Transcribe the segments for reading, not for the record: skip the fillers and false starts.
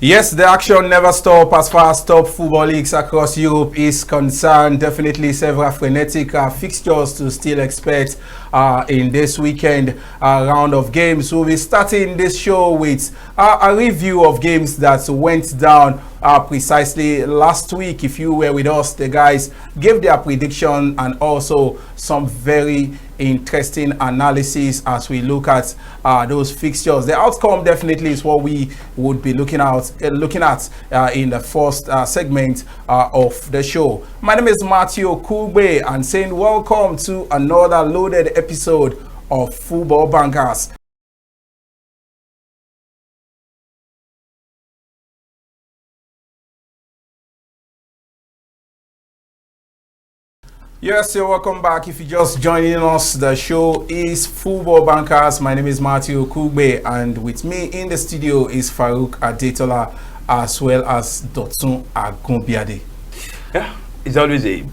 Yes, the action never stops as far as top football leagues across Europe is concerned. Definitely several frenetic fixtures to still expect in this weekend round of games. We'll be starting this show with a review of games that went down precisely last week. If you were with us, the guys gave their prediction and also some very interesting analysis as we look at those fixtures. The outcome definitely is what we would be looking at in the first segment of the show. My name is Matthew Kugbe and saying welcome to another loaded episode of Football Bankers. Yes, you're welcome back. If you're just joining us, the show is Football Bankers. My name is Matthew Kugbe, and with me in the studio is Farouk Adetola as well as Dotun Agunbiade. Yeah, it's always a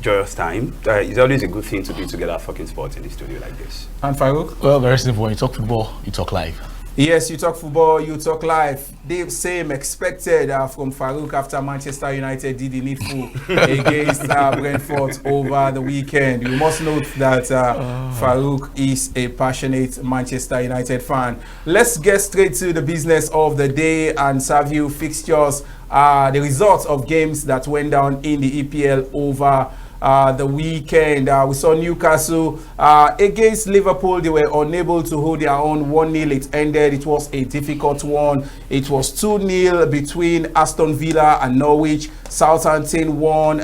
joyous time. It's always a good thing to be together talking sports in the studio like this. And Farouk? Well, very simple. When you talk football, you talk live. Yes, you talk football, you talk live. The same expected from Farouk after Manchester United did the needful against Brentford over the weekend. You must note that Farouk is a passionate Manchester United fan. Let's get straight to the business of the day and serve you fixtures, the results of games that went down in the EPL over the weekend. We saw Newcastle against Liverpool. They were unable to hold their own. 1-0 it ended. It was a difficult one. It was 2-0 between Aston Villa and Norwich. Southampton won.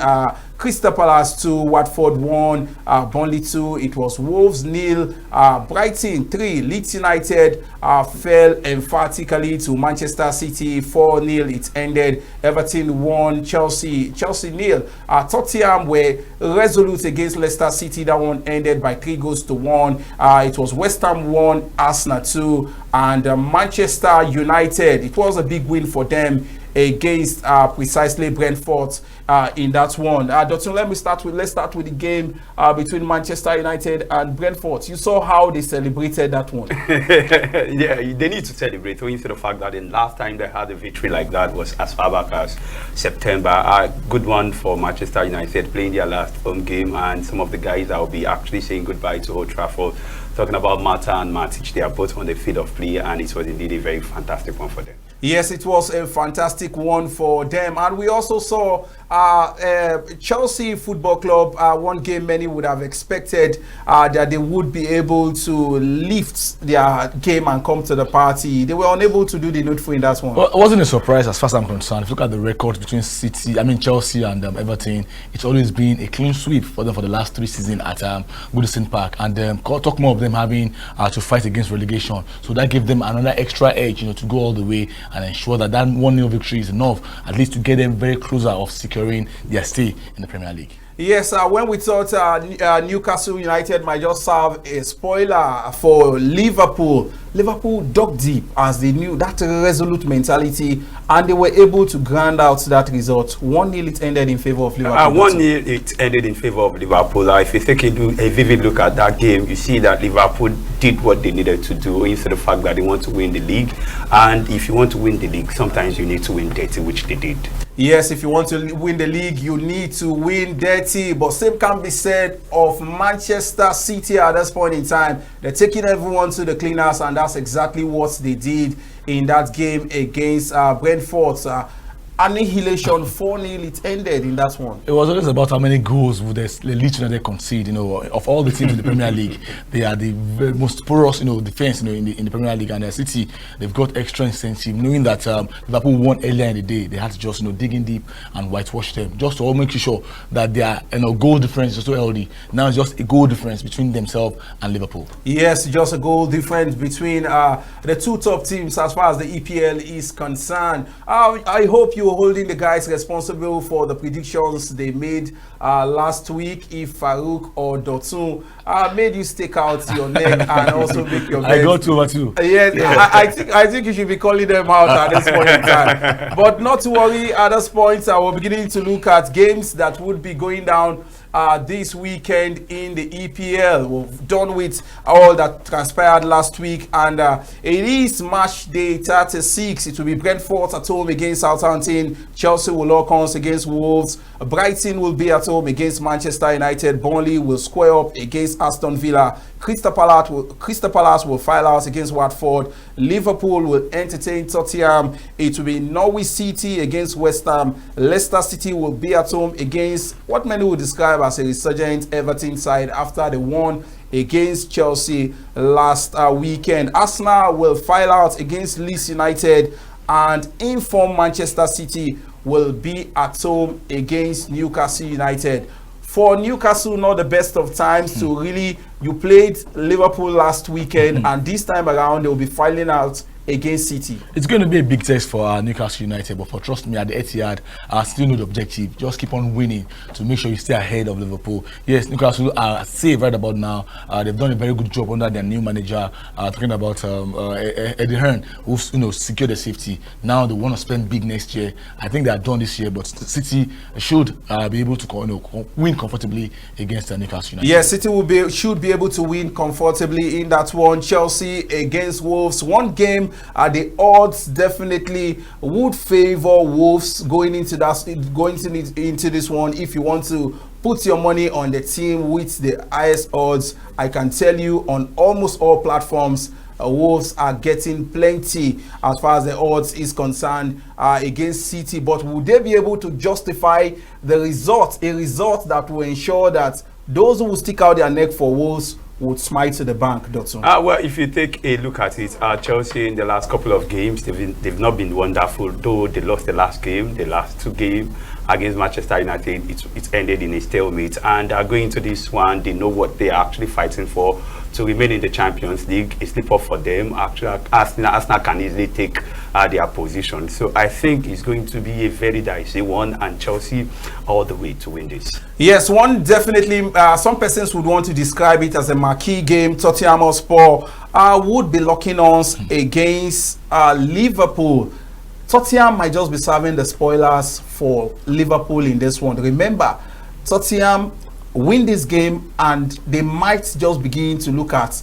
Crystal Palace 2, Watford 1, Burnley 2. It was Wolves 0, Brighton 3. Leeds United fell emphatically to Manchester City 4-0. It ended. Everton 1, Chelsea 0. Tottenham were resolute against Leicester City. That one ended by 3-1. It was West Ham 1, Arsenal 2, and Manchester United. It was a big win for them against precisely Brentford in that one. Dotun, let's start with the game between Manchester United and Brentford. You saw how they celebrated that one. Yeah, they need to celebrate, owing to the fact that the last time they had a victory like that was as far back as September. A good one for Manchester United, playing their last home game, and some of the guys that will be actually saying goodbye to Old Trafford. Talking about Mata and Matic, they are both on the field of play, and it was indeed a very fantastic one for them. Yes, it was a fantastic one for them. And we also saw Chelsea Football Club, one game many would have expected that they would be able to lift their game and come to the party. They were unable to do the needful in that one. Well, it wasn't a surprise as far as I'm concerned. If you look at the record between Chelsea and Everton, it's always been a clean sweep for them for the last 3 seasons at Goodison Park. And talk more of them having to fight against relegation. So that gave them another extra edge, to go all the way and ensure that 1-0 victory is enough, at least to get them very closer of securing their stay in the Premier League. Yes, when we thought Newcastle United might just serve a spoiler for Liverpool, Liverpool dug deep as they knew that resolute mentality, and they were able to grind out that result. 1-0 it ended in favor of Liverpool. 1-0 it ended in favor of Liverpool. If you take a vivid look at that game, you see that Liverpool did what they needed to do, instead of the fact that they want to win the league. And if you want to win the league, sometimes you need to win dirty, which they did. Yes, if you want to win the league, you need to win dirty. But same can be said of Manchester City at this point in time. They're taking everyone to the cleaners, and that's exactly what they did in that game against Brentford. Annihilation 4-0 it ended in that one. It was always about how many goals would the Leeds United concede. Of all the teams in the Premier League, they are the most porous defense in the Premier League. And City, they've got extra incentive, knowing that Liverpool won earlier in the day. They had to just dig in deep and whitewash them, just to make sure that their goal difference is so healthy. Now it's just a goal difference between themselves and Liverpool. Yes, just a goal difference between the two top teams as far as the EPL is concerned. I hope you holding the guys responsible for the predictions they made last week. If Farouk or Dotun made you stick out your neck and also make your bets. I got over too. Yes, yeah. I think you should be calling them out at this point in time. But not to worry, at this point we're beginning to look at games that would be going down this weekend in the EPL. We've done with all that transpired last week, and it is match day 36. It will be Brentford at home against Southampton. Chelsea will lock horns against Wolves. Brighton will be at home against Manchester United. Burnley will square up against Aston Villa. Crystal Palace will file out against Watford. Liverpool will entertain Tottenham. It will be Norwich City against West Ham. Leicester City will be at home against what many would describe as a resurgent Everton side after they won against Chelsea last weekend. Arsenal will file out against Leeds United, and informed Manchester City will be at home against Newcastle United. For Newcastle, not the best of times to really. You played Liverpool last weekend, and this time around they will be filing out against City. It's going to be a big test for Newcastle United, but for trust me, at the Etihad, still know the objective. Just keep on winning to make sure you stay ahead of Liverpool. Yes, Newcastle are safe right about now. They've done a very good job under their new manager. Talking about Eddie Hearn, who's secured the safety. Now they want to spend big next year. I think they are done this year, but City should be able to win comfortably against Newcastle United. Yes, City should be able to win comfortably in that one. Chelsea against Wolves. One game. The odds definitely would favor Wolves going into this one. If you want to put your money on the team with the highest odds, I can tell you on almost all platforms, Wolves are getting plenty as far as the odds is concerned against City. But would they be able to justify the result, a result that will ensure that those who will stick out their neck for Wolves would smite to the bank, Dotson? Well, if you take a look at it, Chelsea in the last couple of games, they've not been wonderful, though they lost the last game, the last two games against Manchester United. It's ended in a stalemate, and going into this one, they know what they're actually fighting for, to remain in the Champions League. It's slip up for them. Actually, Arsenal can easily take their position. So I think it's going to be a very dicey one, and Chelsea all the way to win this. Yes, one definitely. Some persons would want to describe it as a marquee game. Tottenham Hotspur would be locking arms against Liverpool. Tottenham might just be serving the spoilers for Liverpool in this one. Remember, Tottenham win this game and they might just begin to look at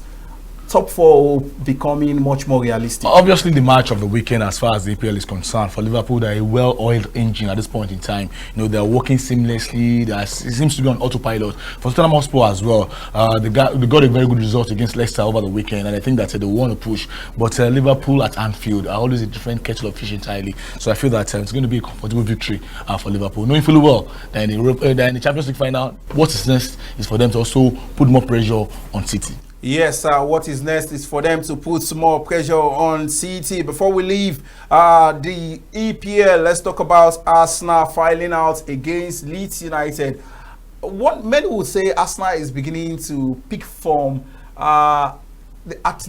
top four becoming much more realistic. Obviously, the match of the weekend, as far as the EPL is concerned, for Liverpool, they're a well-oiled engine at this point in time. They're working seamlessly. It seems to be on autopilot. For Tottenham Hotspur as well, they got a very good result against Leicester over the weekend, and I think that they want to push. But Liverpool at Anfield are always a different kettle of fish entirely. So I feel that it's going to be a comfortable victory for Liverpool, knowing fully well that in the Champions League final, what is next is for them to also put more pressure on City. Yes, what is next is for them to put some more pressure on City. Before we leave the EPL, let's talk about Arsenal filing out against Leeds United. What many would say Arsenal is beginning to pick form at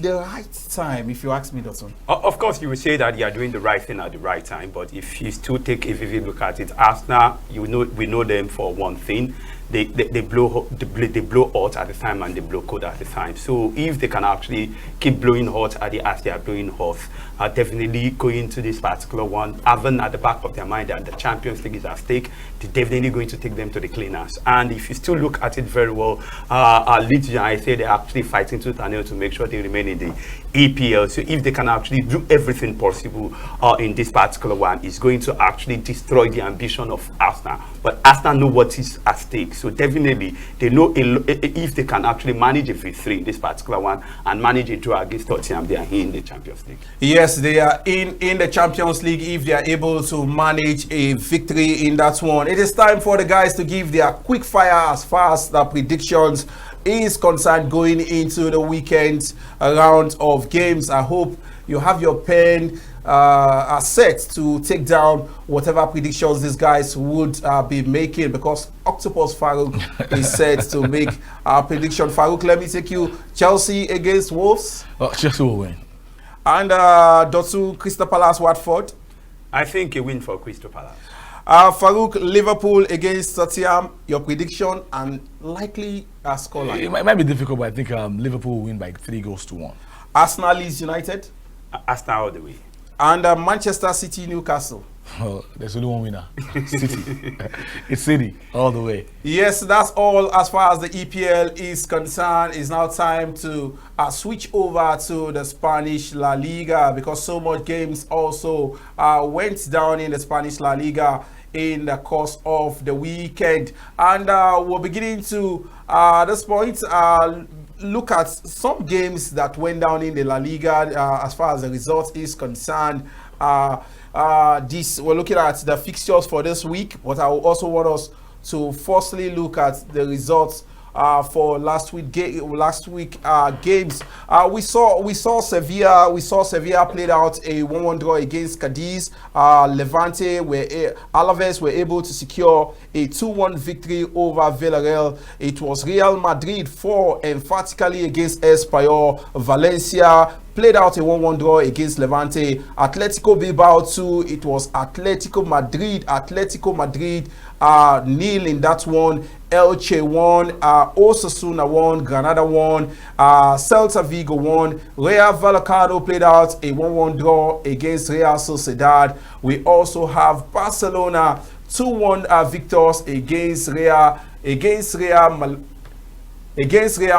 the right time, if you ask me, Dotson. Of course, you would say that you are doing the right thing at the right time, but if you still take a vivid look at it, Arsenal, we know them for one thing. They blow hot at the time and they blow cold at the time. So if they can actually keep blowing hot as they are blowing hot, definitely going into this particular one, having at the back of their mind that the Champions League is at stake, they're definitely going to take them to the cleaners. And if you still look at it very well, Leeds United, they're actually fighting tooth and nail to make sure they remain in the EPL. So if they can actually do everything possible in this particular one, it's going to actually destroy the ambition of Arsenal. But Arsenal know what is at stake. So definitely, they know if they can actually manage a victory in this particular one and manage a draw against Tottenham, they are in the Champions League. Yes, they are in the Champions League if they are able to manage a victory in that one. It is time for the guys to give their quick fire as far as the predictions is concerned going into the weekend round of games. I hope you have your pen set to take down whatever predictions these guys would be making, because Octopus Farouk is set to make our prediction. Farouk, let me take you. Chelsea against Wolves. Chelsea will win. And Dotsu, Crystal Palace, Watford. I think a win for Crystal Palace. Farouk, Liverpool against Tottenham. Your prediction and likely scoreline. It might be difficult, but I think Liverpool will win by 3-1. Arsenal, Leeds United. Arsenal all the way. And Manchester City, Newcastle. Oh, there's only one winner. City. It's City all the way. Yes, that's all as far as the EPL is concerned. It's now time to switch over to the Spanish La Liga, because so much games also went down in the Spanish La Liga in the course of the weekend. And we're beginning to, at this point, look at some games that went down in the La Liga as far as the result is concerned. We're looking at the fixtures for this week, but I also want us to firstly look at the results for last week games. We saw Sevilla played out a 1-1 draw against Cadiz. Levante Alaves were able to secure a 2-1 victory over Villarreal. It was Real Madrid 4 emphatically against Espanyol. Valencia played out a 1-1 draw against Levante. Atletico Bilbao 2. It was Atletico Madrid nil in that one. Elche 1, Osasuna 1, Granada 1, Celta Vigo 1. Real Vallecano played out a 1-1 draw against Real Sociedad. We also have Barcelona 2-1 victors against Real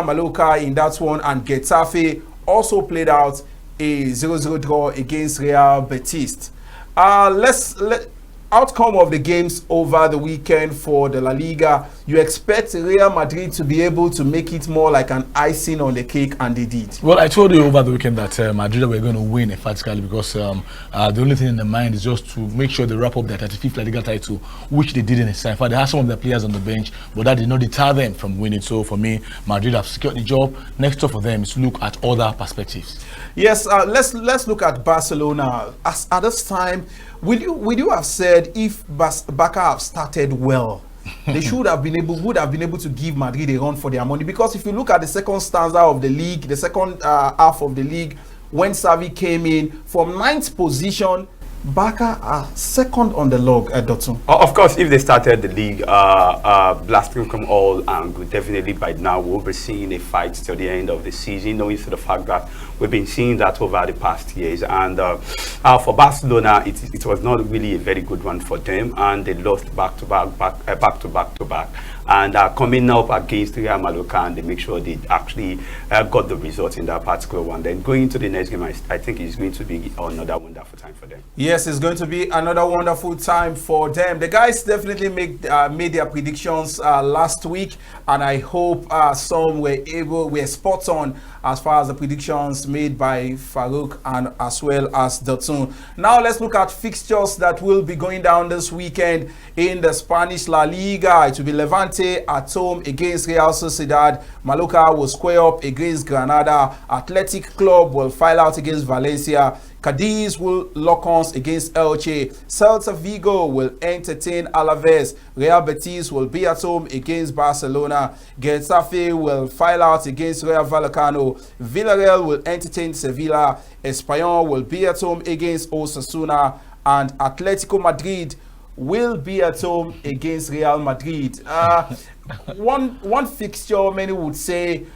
Mallorca in that one, and Getafe also played out a 0-0 draw against Real Betis. Outcome of the games over the weekend for the La Liga. You expect Real Madrid to be able to make it more like an icing on the cake, and they did. Well, I told you over the weekend that Madrid were going to win emphatically, because the only thing in their mind is just to make sure they wrap up their 35th La Liga title, which they did in its time. In fact, they had some of their players on the bench, but that did not deter them from winning. So for me, Madrid have secured the job. Next up for them is to look at other perspectives. Yes, let's look at Barcelona. At this time, would you have said if Barca have started well, they would have been able to give Madrid a run for their money? Because if you look at the second stanza of the league, the second half of the league, when Xavi came in from 9th position, Barca are second on the log at Dotun. Of course, if they started the league blasting from all angles, definitely by now we'll be seeing a fight till the end of the season, knowing to the fact that we've been seeing that over the past years. And for Barcelona, it was not really a very good one for them, and they lost back to back. And coming up against Real Mallorca, and they make sure they actually got the result in that particular one. Then going into the next game, I think it's going to be another wonderful time for them. Yes, it's going to be another wonderful time for them. The guys definitely made their predictions last week, and I hope some were spot on as far as the predictions made by Farouk and as well as Dotun. Now let's look at fixtures that will be going down this weekend in the Spanish La Liga. It will be Levante at home against Real Sociedad. Mallorca will square up against Granada. Athletic Club will file out against Valencia. Cadiz will lock horns against Elche. Celta Vigo will entertain Alaves. Real Betis will be at home against Barcelona. Getafe will file out against Real Vallecano. Villarreal will entertain Sevilla. Espanyol will be at home against Osasuna. And Atletico Madrid will be at home against Real Madrid. One fixture many would say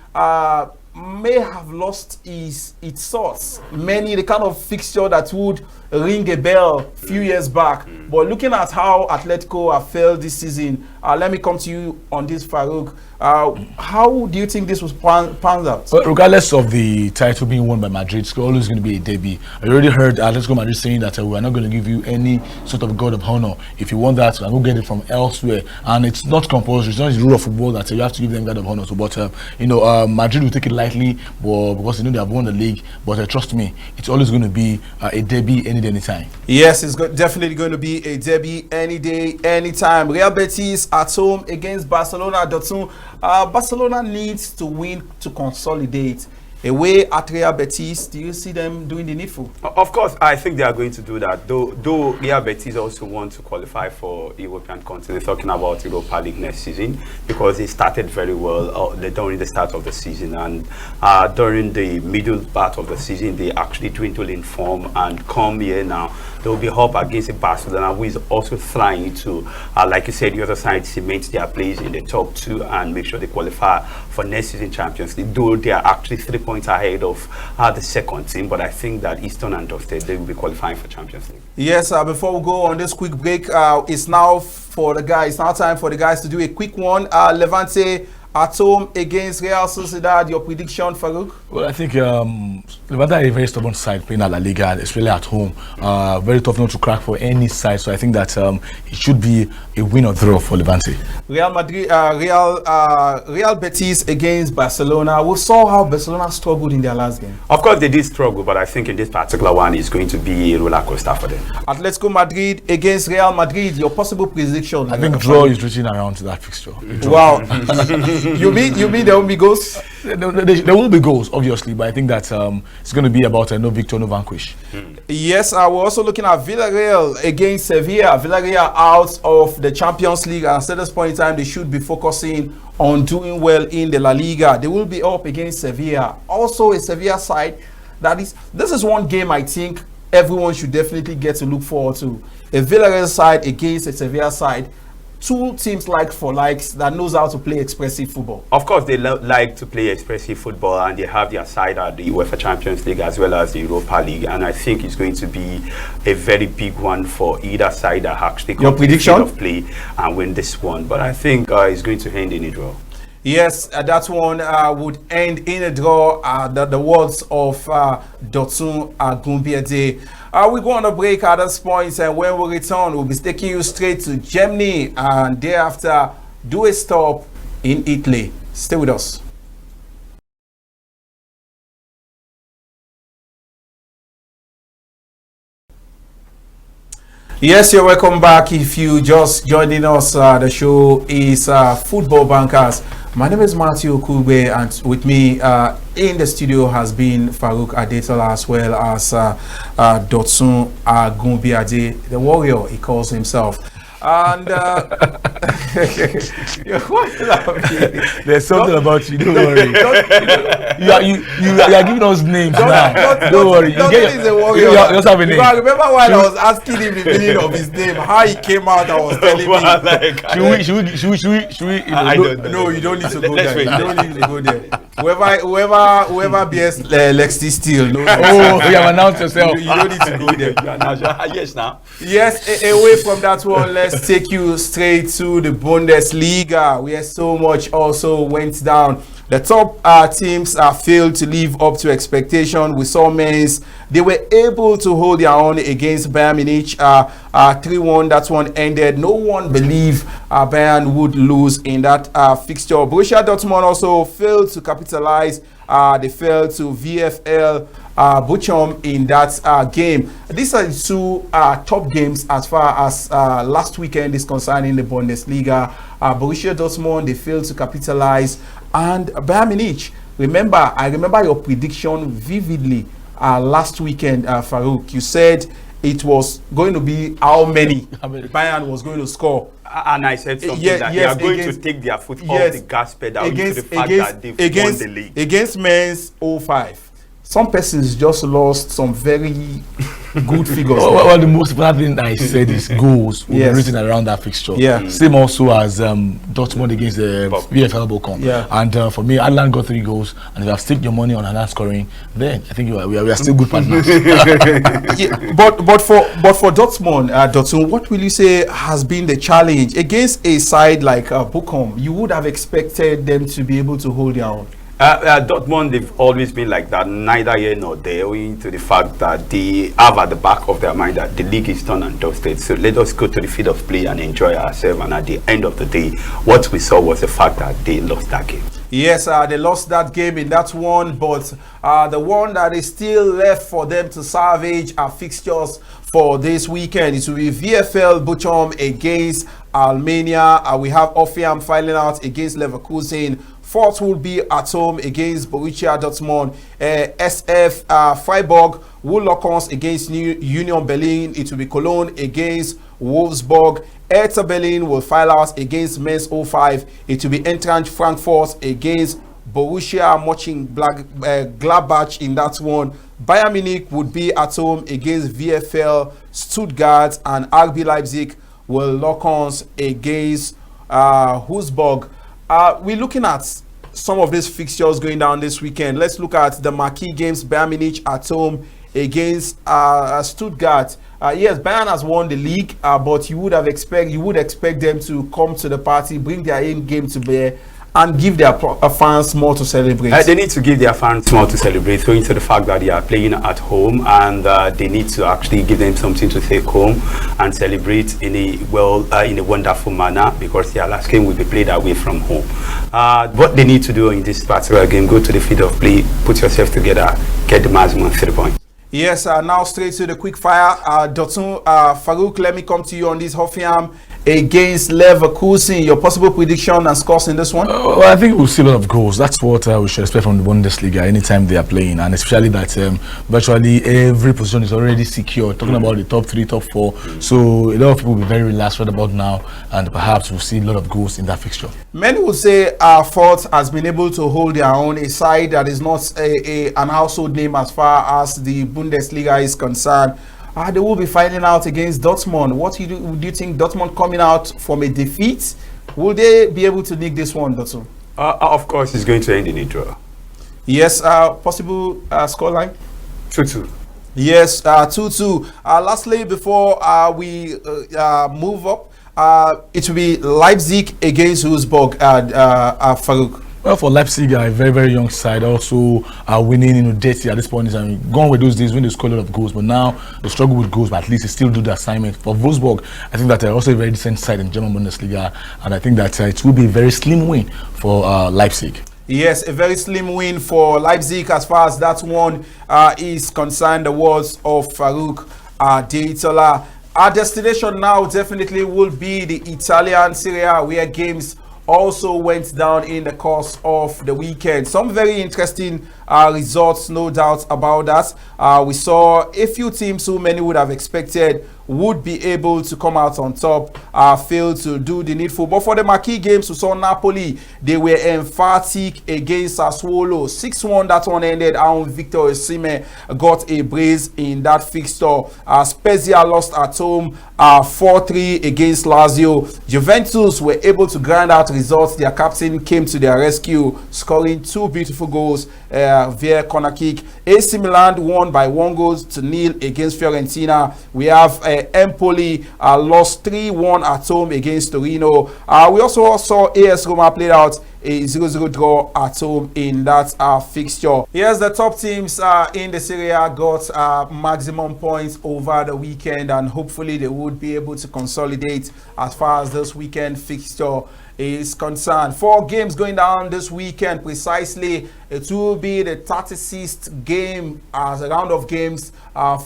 may have lost its source. The kind of fixture that would ring a bell a few years back. But looking at how Atletico have failed this season, let me come to you on this, Farouk. How do you think this was panned out? Well, regardless of the title being won by Madrid, it's always going to be a derby. I already heard Atletico Madrid saying that we are not going to give you any sort of god of honor. If you want that, we'll get it from elsewhere. And it's not compulsory. It's not the rule of football that you have to give them god of honor. So, but Madrid will take it lightly, because they have won the league. But trust me, it's always going to be a derby any day, anytime. Yes, it's definitely going to be a derby any day, anytime. Real Betis at home against Barcelona. Barcelona needs to win to consolidate. Away at Real Betis, do you see them doing the needful? Of course, I think they are going to do that. Though Real Betis also want to qualify for European continent, talking about Europa League next season, because they started very well during the start of the season, and during the middle part of the season, they actually dwindled in form, and come here now, they will be up against a Barcelona who is also trying to, like you said, the other side cement their place in the top 2 and make sure they qualify for next season Champions League, though they are actually 3 points ahead of the second team. But I think that Eastern and Dusted, they will be qualifying for Champions League. Yes, before we go on this quick break, it's now time for the guys to do a quick one. Levante at home against Real Sociedad. Your prediction, Farouk? Well, I think Levante are a very stubborn side playing at La Liga, especially at home. Very tough not to crack for any side. So I think that it should be a win or draw for Levante. Real Madrid, Real Betis against Barcelona. We saw how Barcelona struggled in their last game. Of course, they did struggle, but I think in this particular one, it's going to be a roller coaster for them. Atletico Madrid against Real Madrid. Your possible prediction? I think draw is reaching around to that fixture. Wow. You mean there will be goals? There will be goals, obviously, but I think that it's going to be about no victor, no vanquish. Yes, we're also looking at Villarreal against Sevilla. Villarreal out of the Champions League, and at this point in time, they should be focusing on doing well in the La Liga. They will be up against Sevilla. Also, a Sevilla side this is one game I think everyone should definitely get to look forward to. A Villarreal side against a Sevilla side. Two teams likes that knows how to play expressive football. Of course, they like to play expressive football, and they have their side at the UEFA Champions League as well as the Europa League. And I think it's going to be a very big one for either side that actually your prediction of play and win this one. But I think it's going to end in a draw. Yes, that one would end in a draw. The words of Dotun Agumbiade. We go on a break at this point, and when we return, we'll be taking you straight to Germany and thereafter do a stop in Italy. Stay with us. Yes, you're welcome back. If you just joining us, the show is Football Bankers. My name is Matthew Kugbe, and with me in the studio has been Farouk Adetola as well as Dotsun Agumbiade, the warrior he calls himself. And there's something about you. Don't worry. You are giving us names now. Don't worry. You just have a name. I remember when I was asking him the meaning of his name, how he came out. I was telling me. Should we? No, you don't need to go there. You don't need to go there. Whoever bears Lexi Steel. Oh, you have announced yourself. You don't need to go there. Yes, now. Yes, away from that one, let's take you straight to the Bundesliga, where so much also went down. The top teams failed to live up to expectation. We saw Mainz. They were able to hold their own against Bayern Munich 3-1. That one ended. No one believed Bayern would lose in that fixture. Borussia Dortmund also failed to capitalize. They fell to VfL Bochum in that game. These are the two top games as far as last weekend is concerned in the Bundesliga. Borussia Dortmund, they failed to capitalize. And Bayern Munich, I remember your prediction vividly last weekend, Farouk. You said it was going to be how many Bayern was going to score. And I said something that they are going to take their foot off the gas pedal due to the fact that they've won the league. Against Mainz 05. Some persons just lost some very good figures. Well, the most important thing I said is goals will be written around that fixture. Yeah. Same also as Dortmund against the VfL Bochum. Yeah. And for me, Adlan got 3 goals, and if you have staked your money on Adlan scoring, then I think we are still good partners. But for Dortmund, Dortmund, what will you say has been the challenge against a side like Bochum? You would have expected them to be able to hold their own. Dortmund, they've always been like that, neither here nor there, owing to the fact that they have at the back of their mind that the league is done and dusted. So let us go to the field of play and enjoy ourselves. And at the end of the day, what we saw was the fact that they lost that game. Yes, they lost that game in that one, but the one that is still left for them to salvage are fixtures for this weekend. It will be VfL Bochum against Armenia. We have Hoffenheim filing out against Leverkusen. Fourth will be at home against Borussia Dortmund. SF Freiburg will lock horns against Union Berlin. It will be Cologne against Wolfsburg. Hertha Berlin will file out against Mainz 05. It will be Eintracht Frankfurt against Borussia Mönchengladbach in that one. Bayern Munich would be at home against VfL Stuttgart, and RB Leipzig will lock horns against Wolfsburg. We're looking at some of these fixtures going down this weekend. Let's look at the marquee games. Bayern Munich at home against Stuttgart. Yes, Bayern has won the league, but you would expect them to come to the party, bring their own game to bear, and give their fans more to celebrate. They need to give their fans more to celebrate, so into the fact that they are playing at home, and they need to actually give them something to take home and celebrate in a wonderful manner, because their last game will be played away from home. What they need to do in this particular game: go to the field of play, put yourself together, get the maximum 3 points. Yes, now straight to the quick fire. Dotun, Farouk, let me come to you on this. Hoffenheim against Leverkusen. Your possible prediction and scores in this one? Well, I think we'll see a lot of goals. That's what we should expect from the Bundesliga anytime they are playing, and especially that virtually every position is already secure. Talking about the top 3, top 4. So a lot of people will be very relaxed right about now, and perhaps we'll see a lot of goals in that fixture. Many will say Fort has been able to hold their own, a side that is not an household name as far as the Bundesliga is concerned. They will be fighting out against Dortmund. What do you think? Dortmund coming out from a defeat, will they be able to nick this one, Dotun? Of course, it's going to end in a draw. Yes, possible scoreline? 2-2. Yes, 2-2. Lastly, before we move up, it will be Leipzig against Wolfsburg, Farouk. Well, for Leipzig, a very, very young side, also winning dirty at this point. I mean, gone with those days when they score a lot of goals, but now they struggle with goals, but at least they still do the assignment. For Wolfsburg, I think that they're also a very decent side in German Bundesliga, and I think that it will be a very slim win for Leipzig. Yes, a very slim win for Leipzig as far as that one is concerned. The words of Farouk Deitola. Our destination now definitely will be the Italian Serie A, where games also went down in the course of the weekend. Some very interesting results, no doubt about that. We saw a few teams who many would have expected would be able to come out on top, failed to do the needful. But for the marquee games, we saw Napoli. They were emphatic against Sassuolo. 6-1, that one ended. Victor Osimhen got a brace in that fixture. Spezia lost at home 4-3 against Lazio. Juventus were able to grind out results. Their captain came to their rescue, scoring 2 beautiful goals via corner kick. AC Milan won by 1-0 against Fiorentina. We have Empoli lost 3-1 at home against Torino. We also saw AS Roma played out a 0-0 draw at home in that fixture. Yes, the top teams in the Serie A got maximum points over the weekend, and hopefully they would be able to consolidate as far as this weekend fixture is concerned. 4 games going down this weekend precisely. It will be the 36th game as a round of games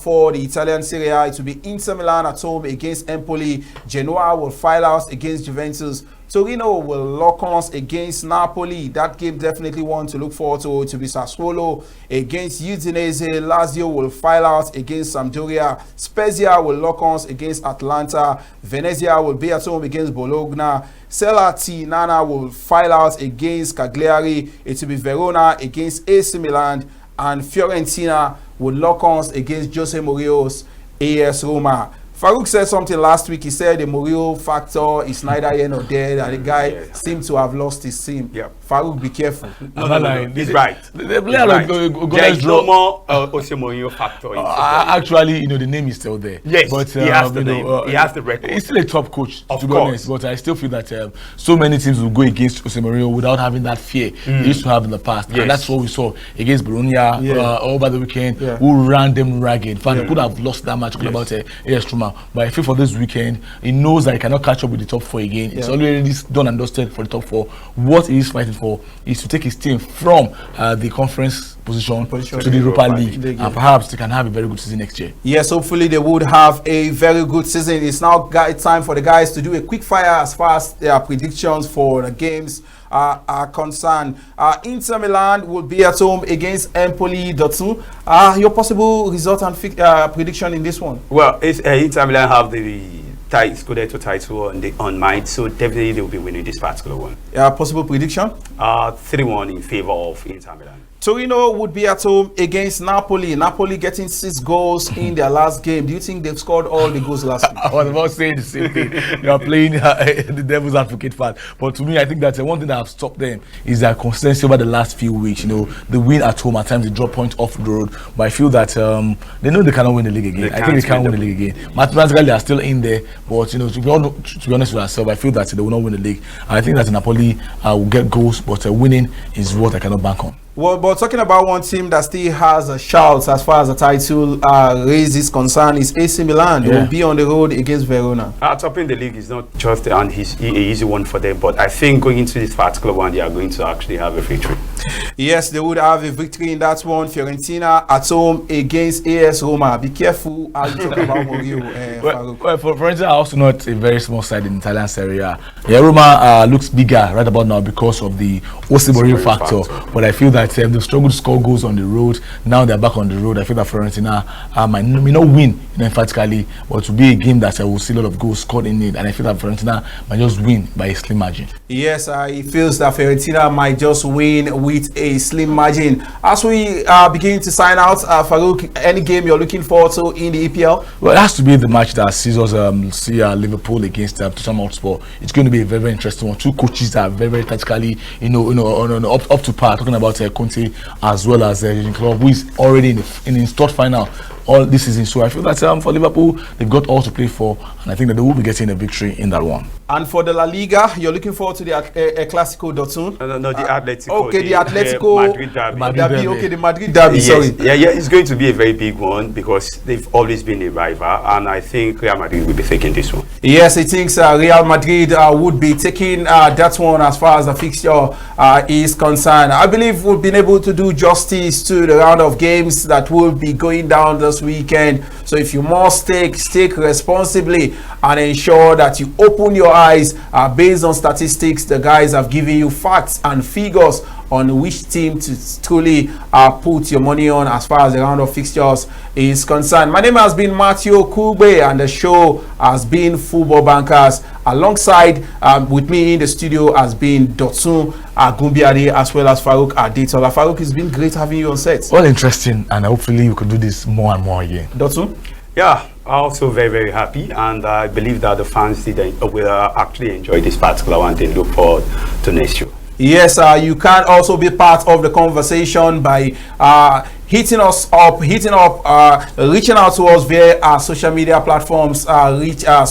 for the Italian Serie A. It will be Inter Milan at home against Empoli. Genoa will file out against Juventus. Torino will lock horns against Napoli. That game definitely one to look forward to. To be Sassuolo against Udinese. Lazio will file out against Sampdoria. Spezia will lock horns against Atalanta. Venezia will be at home against Bologna. Salernitana will file out against Cagliari. It will be Verona against AC Milan, and Fiorentina will lock horns against Jose Mourinho's AS Roma. Farouk said something last week. He said the Mourinho factor is neither here nor there, and the guy seemed to have lost his team. Yeah. Farouk, be careful. No. He's right. The player Right. There is no draw. more Jose Mourinho factor in football. Actually, the name is still there. Yes, but he has the name. He has the record. He's still a top coach, Of to be course. honest. But I still feel that so many teams will go against Jose Mourinho without having that fear they used to have in the past. Yes. And that's what we saw against Bologna over the weekend, Yeah. who ran them ragged. In fact, they could have lost that match about AS Roma. But I feel for this weekend, he knows that he cannot catch up with the top 4 again. It's already done and dusted for the top 4. What he is fighting for is to take his team from the conference position to the Europa League, and perhaps they can have a very good season next year. Yes, hopefully they would have a very good season. It's now time for the guys to do a quick fire as far as their predictions for the games are concerned. Inter Milan will be at home against Empoli. Your possible result and prediction in this one? Well, Inter Milan have the Scudetto title on mind, so definitely they'll be winning this particular one. Possible prediction? 3-1 in favor of Inter Milan. Torino would be at home against Napoli. Napoli getting 6 goals in their last game. Do you think they've scored all the goals last week? I was about saying the same thing. They are playing the devil's advocate part. But to me, I think that one thing that have stopped them is their consistency over the last few weeks. The win at home, at times they drop points off the road. But I feel that they know they cannot win the league again. I think they can't win the league again. Mathematically, they are still in there. But, to be honest with ourselves, I feel that they will not win the league. And I think that Napoli will get goals, but winning is what I cannot bank on. Well, but talking about one team that still has a shout as far as the title race is concerned is AC Milan. They will be on the road against Verona. Topping the league is not just an easy one for them, but I think going into this particular one, they are going to actually have a victory. Yes, they would have a victory in that one. Fiorentina at home against AS Roma. Be careful how you talk about Mourinho. Well, for Fiorentina, also not a very small side in Italian Serie A. Yeah, Roma looks bigger right about now because of the Jose Mourinho factor. But I feel that they've struggled to score goals on the road. Now they're back on the road. I feel that Fiorentina may not win emphatically, but to be a game that I will see a lot of goals scored in it. And I feel that Fiorentina might just win by a slim margin. Yes, he feels that Fiorentina might just win with a slim margin. As we begin to sign out, Farouk, any game you're looking forward to in the EPL? Well, it has to be the match that sees us see Liverpool against Tottenham Hotspur. It's going to be a very, very interesting one. Two coaches that are very, very tactically, up to par. Talking about Conte as well as Jurgen Klopp, who is already in his third final all this season. So I feel that for Liverpool, they've got all to play for, and I think that they will be getting a victory in that one. And for the La Liga, you're looking forward to the Clásico Dotun? No, the Atletico. Okay, the Atletico Madrid derby. Okay, the Madrid derby. Yes. Sorry. Yeah, it's going to be a very big one because they've always been a rival, and I think Real Madrid will be taking this one. Yes, he thinks Real Madrid would be taking that one as far as the fixture is concerned. I believe we've been able to do justice to the round of games that will be going down this weekend. So if you must stake responsibly and ensure that you open your eyes based on statistics. The guys have given you facts and figures on which team to truly put your money on as far as the round of fixtures is concerned. My name has been Matthew Kugbe and the show has been Football Bankers. Alongside with me in the studio has been Dotun Agumbiade as well as Farouk Adetola. Farouk, it's been great having you on set. Well, interesting, and hopefully we could do this more and more again. Dotun? Yeah, also very, very happy, and I believe that the fans will actually enjoy this particular one. They look forward to next year. Yes, you can also be part of the conversation by reaching out to us via our social media platforms,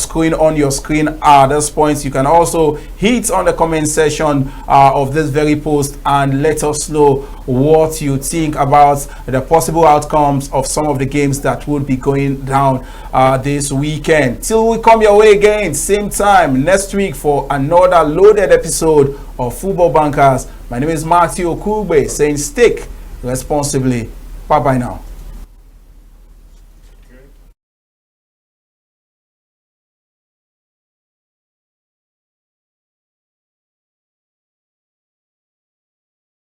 screen on your screen at this point. You can also hit on the comment section of this very post and let us know what you think about the possible outcomes of some of the games that would be going down this weekend. Till we come your way again, same time next week for another loaded episode of Football Bankers. My name is Matthew Okugbe saying stick responsibly. Bye bye now.